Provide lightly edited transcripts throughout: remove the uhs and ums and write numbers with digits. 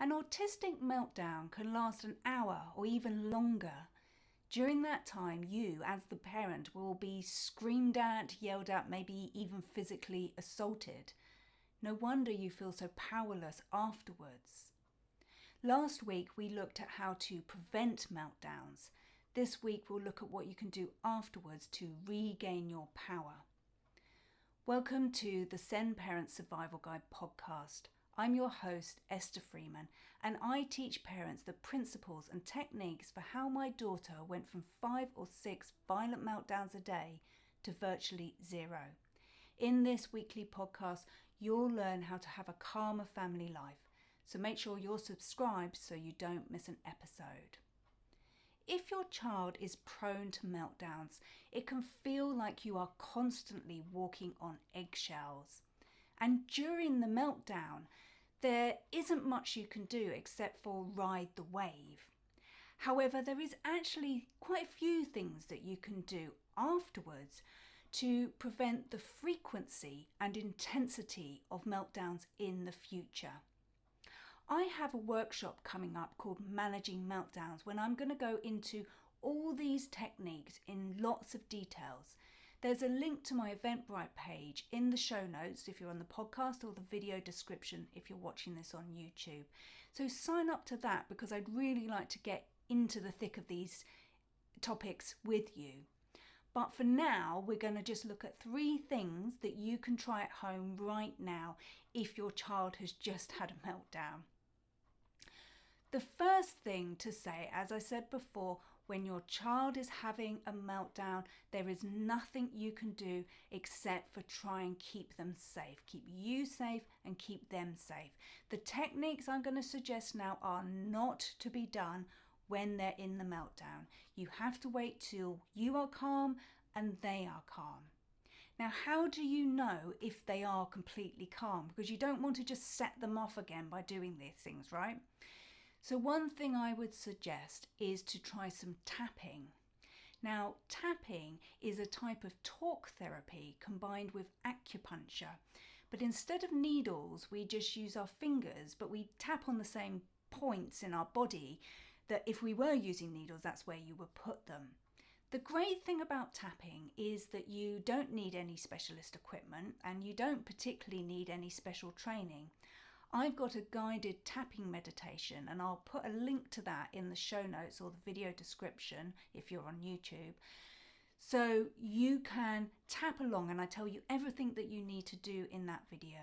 An autistic meltdown can last an hour or even longer. During that time, you, as the parent, will be screamed at, yelled at, maybe even physically assaulted. No wonder you feel so powerless afterwards. Last week, we looked at how to prevent meltdowns. This week, we'll look at what you can do afterwards to regain your power. Welcome to the Send Parents Survival Guide podcast. I'm your host, Esther Freeman, and I teach parents the principles and techniques for how my daughter went from 5 or 6 violent meltdowns a day to virtually 0. In this weekly podcast, you'll learn how to have a calmer family life, so make sure you're subscribed so you don't miss an episode. If your child is prone to meltdowns, it can feel like you are constantly walking on eggshells. And during the meltdown, there isn't much you can do except for ride the wave. However, there is actually quite a few things that you can do afterwards to prevent the frequency and intensity of meltdowns in the future. I have a workshop coming up called Managing Meltdowns when I'm going to go into all these techniques in lots of details. There's a link to my Eventbrite page in the show notes if you're on the podcast, or the video description if you're watching this on YouTube. So sign up to that because I'd really like to get into the thick of these topics with you. But for now, we're going to just look at 3 things that you can try at home right now if your child has just had a meltdown. The first thing to say, as I said before, when your child is having a meltdown, there is nothing you can do except for try and keep them safe. Keep you safe and keep them safe. The techniques I'm going to suggest now are not to be done when they're in the meltdown. You have to wait till you are calm and they are calm. Now, how do you know if they are completely calm? Because you don't want to just set them off again by doing these things, right? So one thing I would suggest is to try some tapping. Now, tapping is a type of talk therapy combined with acupuncture. But instead of needles, we just use our fingers, but we tap on the same points in our body that if we were using needles, that's where you would put them. The great thing about tapping is that you don't need any specialist equipment and you don't particularly need any special training. I've got a guided tapping meditation and I'll put a link to that in the show notes or the video description if you're on YouTube. So you can tap along and I tell you everything that you need to do in that video.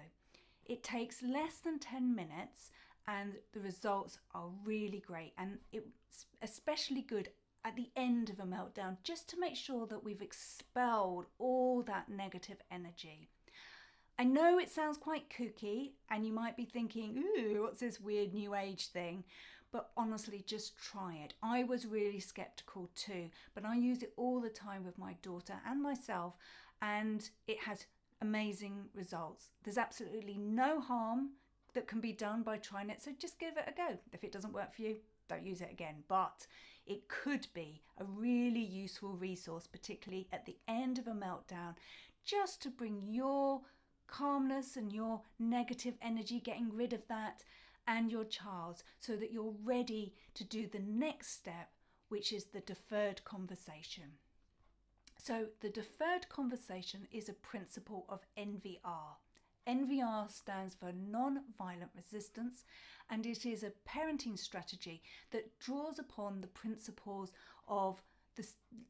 It takes less than 10 minutes and the results are really great, and it's especially good at the end of a meltdown just to make sure that we've expelled all that negative energy. I know it sounds quite kooky and you might be thinking, ooh, what's this weird new age thing? But honestly, just try it. I was really skeptical too, but I use it all the time with my daughter and myself, and it has amazing results. There's absolutely no harm that can be done by trying it, so just give it a go. If it doesn't work for you, don't use it again. But it could be a really useful resource, particularly at the end of a meltdown, just to bring your calmness and your negative energy, getting rid of that, and your child's, so that you're ready to do the next step, which is the deferred conversation. So the deferred conversation is a principle of NVR. NVR stands for non-violent resistance, and it is a parenting strategy that draws upon the principles of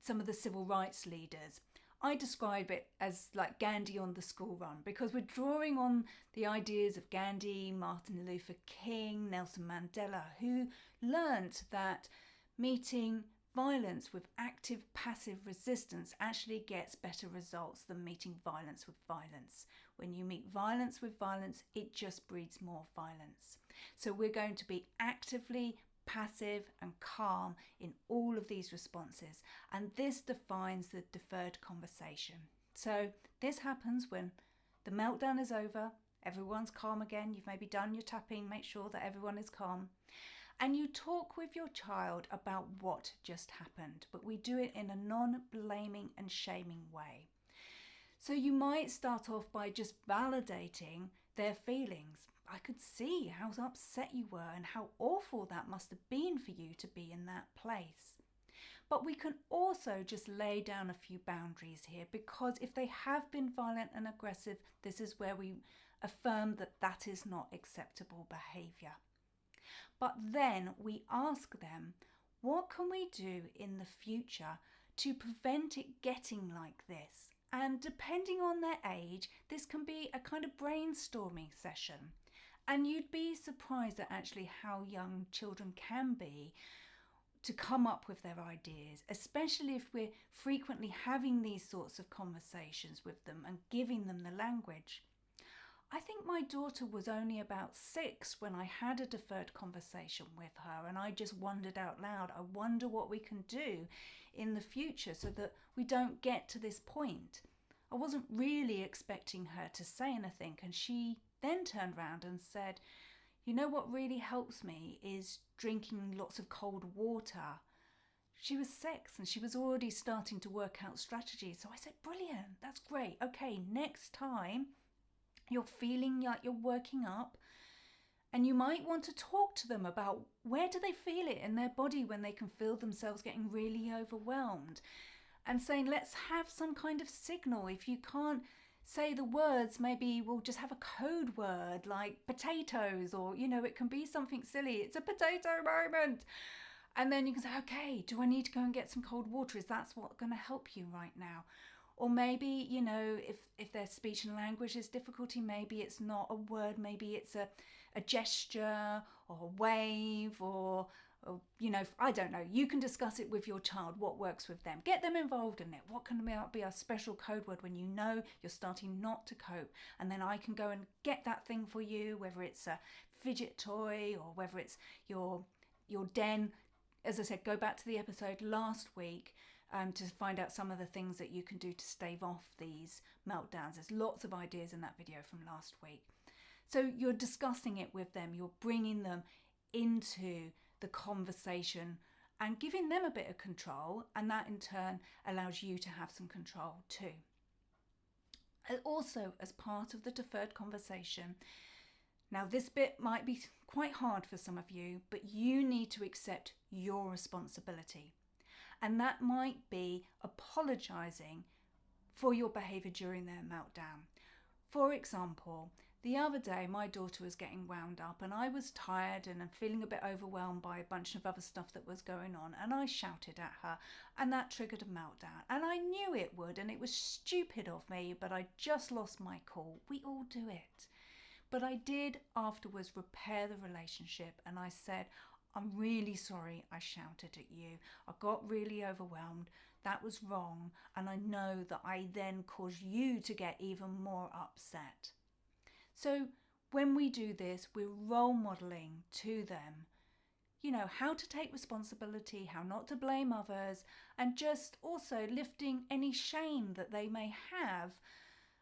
some of the civil rights leaders. I describe it as like Gandhi on the school run, because we're drawing on the ideas of Gandhi, Martin Luther King, Nelson Mandela, who learnt that meeting violence with active passive resistance actually gets better results than meeting violence with violence. When you meet violence with violence, it just breeds more violence. So we're going to be actively passive and calm in all of these responses, and this defines the deferred conversation. So this happens when the meltdown is over, everyone's calm again, you've maybe done your tapping, make sure that everyone is calm, and you talk with your child about what just happened, but we do it in a non-blaming and shaming way. So you might start off by just validating their feelings. I could see how upset you were and how awful that must have been for you to be in that place. But we can also just lay down a few boundaries here, because if they have been violent and aggressive, this is where we affirm that that is not acceptable behaviour. But then we ask them, what can we do in the future to prevent it getting like this? And depending on their age, this can be a kind of brainstorming session. And you'd be surprised at actually how young children can be to come up with their ideas, especially if we're frequently having these sorts of conversations with them and giving them the language. I think my daughter was only about 6 when I had a deferred conversation with her, and I just wondered out loud, I wonder what we can do in the future so that we don't get to this point. I wasn't really expecting her to say anything, and she then turned around and said, you know what really helps me is drinking lots of cold water. She was 6 and she was already starting to work out strategies. So I said, brilliant, that's great. Okay, next time you're feeling like you're working up, and you might want to talk to them about where do they feel it in their body when they can feel themselves getting really overwhelmed, and saying, let's have some kind of signal. If you can't say the words, maybe we'll just have a code word like potatoes, or it can be something silly. It's a potato moment. And then you can say, okay, do I need to go and get some cold water? Is that what's going to help you right now? Or maybe, if their speech and language is difficulty, maybe it's not a word, maybe it's a gesture or a wave, or I don't know. You can discuss it with your child, what works with them. Get them involved in it. What can be our special code word when you know you're starting not to cope? And then I can go and get that thing for you, whether it's a fidget toy or whether it's your den. As I said, go back to the episode last week to find out some of the things that you can do to stave off these meltdowns. There's lots of ideas in that video from last week. So you're discussing it with them. You're bringing them into the conversation and giving them a bit of control, and that in turn allows you to have some control too. Also, as part of the deferred conversation, now this bit might be quite hard for some of you, but you need to accept your responsibility, and that might be apologising for your behaviour during their meltdown. For example, the other day my daughter was getting wound up and I was tired and feeling a bit overwhelmed by a bunch of other stuff that was going on, and I shouted at her and that triggered a meltdown, and I knew it would, and it was stupid of me, but I just lost my cool. We all do it. But I did afterwards repair the relationship, and I said, I'm really sorry I shouted at you. I got really overwhelmed. That was wrong, and I know that I then caused you to get even more upset. So when we do this, we're role modelling to them, how to take responsibility, how not to blame others, and just also lifting any shame that they may have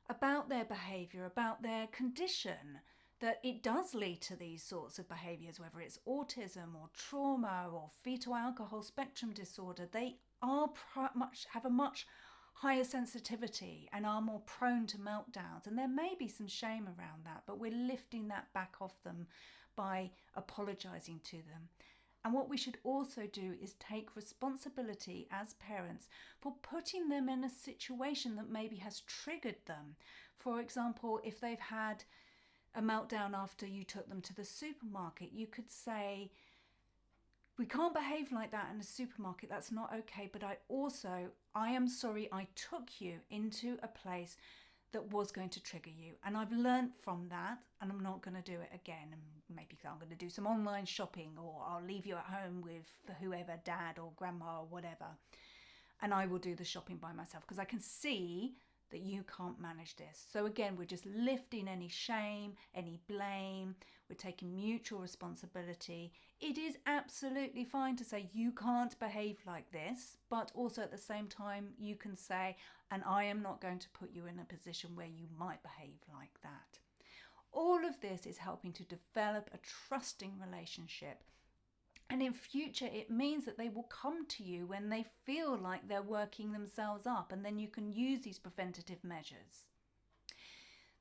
about their behaviour, about their condition, that it does lead to these sorts of behaviours, whether it's autism or trauma or fetal alcohol spectrum disorder. They are have a much higher sensitivity and are more prone to meltdowns, and there may be some shame around that, but we're lifting that back off them by apologising to them. And what we should also do is take responsibility as parents for putting them in a situation that maybe has triggered them. For example, if they've had a meltdown after you took them to the supermarket, you could say, we can't behave like that in a supermarket, that's not okay, but I am sorry I took you into a place that was going to trigger you, and I've learnt from that, and I'm not going to do it again, and maybe I'm going to do some online shopping, or I'll leave you at home with whoever, dad or grandma or whatever, and I will do the shopping by myself because I can see that you can't manage this. So again, we're just lifting any shame, any blame. We're taking mutual responsibility. It is absolutely fine to say you can't behave like this, but also at the same time you can say, and I am not going to put you in a position where you might behave like that. All of this is helping to develop a trusting relationship. And in future, it means that they will come to you when they feel like they're working themselves up, and then you can use these preventative measures.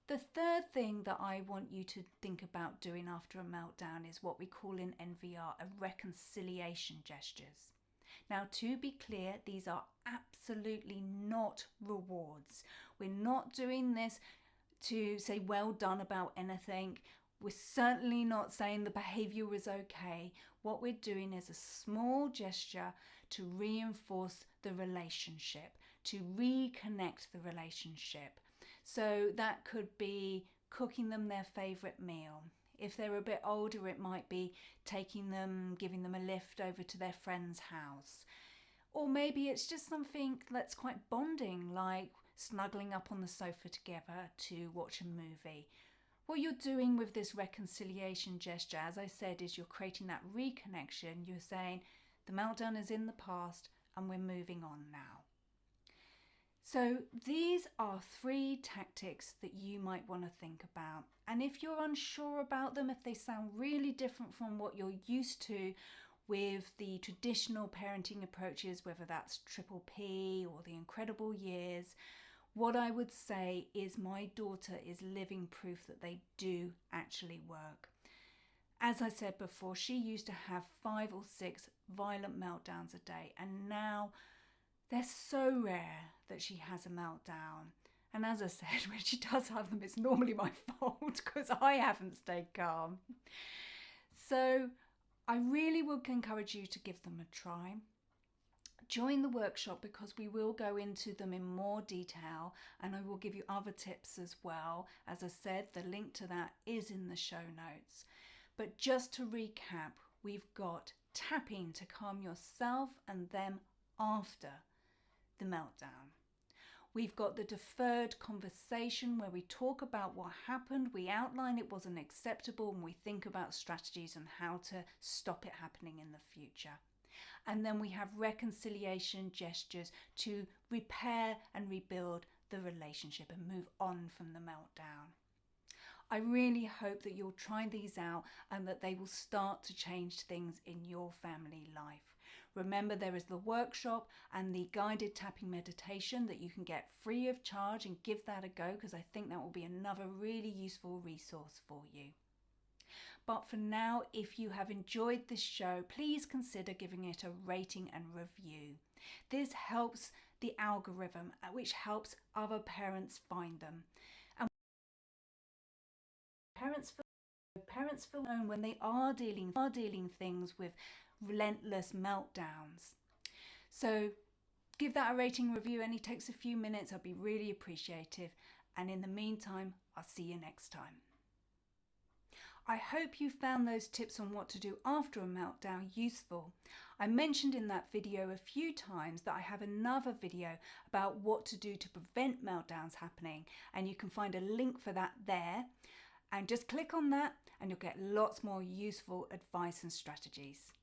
The third thing that I want you to think about doing after a meltdown is what we call in NVR a reconciliation gestures. Now, to be clear, these are absolutely not rewards. We're not doing this to say well done about anything. We're certainly not saying the behavior was okay. What we're doing is a small gesture to reinforce the relationship, to reconnect the relationship. So that could be cooking them their favorite meal. If they're a bit older, it might be taking them, giving them a lift over to their friend's house. Or maybe it's just something that's quite bonding, like snuggling up on the sofa together to watch a movie. What you're doing with this reconciliation gesture, as I said, is you're creating that reconnection. You're saying the meltdown is in the past and we're moving on now. So these are 3 tactics that you might want to think about. And if you're unsure about them, if they sound really different from what you're used to with the traditional parenting approaches, whether that's Triple P or the Incredible Years, what I would say is my daughter is living proof that they do actually work. As I said before, she used to have 5 or 6 violent meltdowns a day, and now they're so rare that she has a meltdown. And as I said, when she does have them, it's normally my fault because I haven't stayed calm. So I really would encourage you to give them a try. Join the workshop because we will go into them in more detail, and I will give you other tips as well. As I said, the link to that is in the show notes. But just to recap, we've got tapping to calm yourself and them after the meltdown. We've got the deferred conversation where we talk about what happened, we outline it wasn't acceptable, and we think about strategies on how to stop it happening in the future. And then we have reconciliation gestures to repair and rebuild the relationship and move on from the meltdown. I really hope that you'll try these out and that they will start to change things in your family life. Remember, there is the workshop and the guided tapping meditation that you can get free of charge, and give that a go because I think that will be another really useful resource for you. But for now, if you have enjoyed this show, please consider giving it a rating and review. This helps the algorithm, which helps other parents find them. And parents feel known when they are dealing things with relentless meltdowns. So give that a rating review, and it takes a few minutes. I'd be really appreciative. And in the meantime, I'll see you next time. I hope you found those tips on what to do after a meltdown useful. I mentioned in that video a few times that I have another video about what to do to prevent meltdowns happening, and you can find a link for that there. And just click on that and you'll get lots more useful advice and strategies.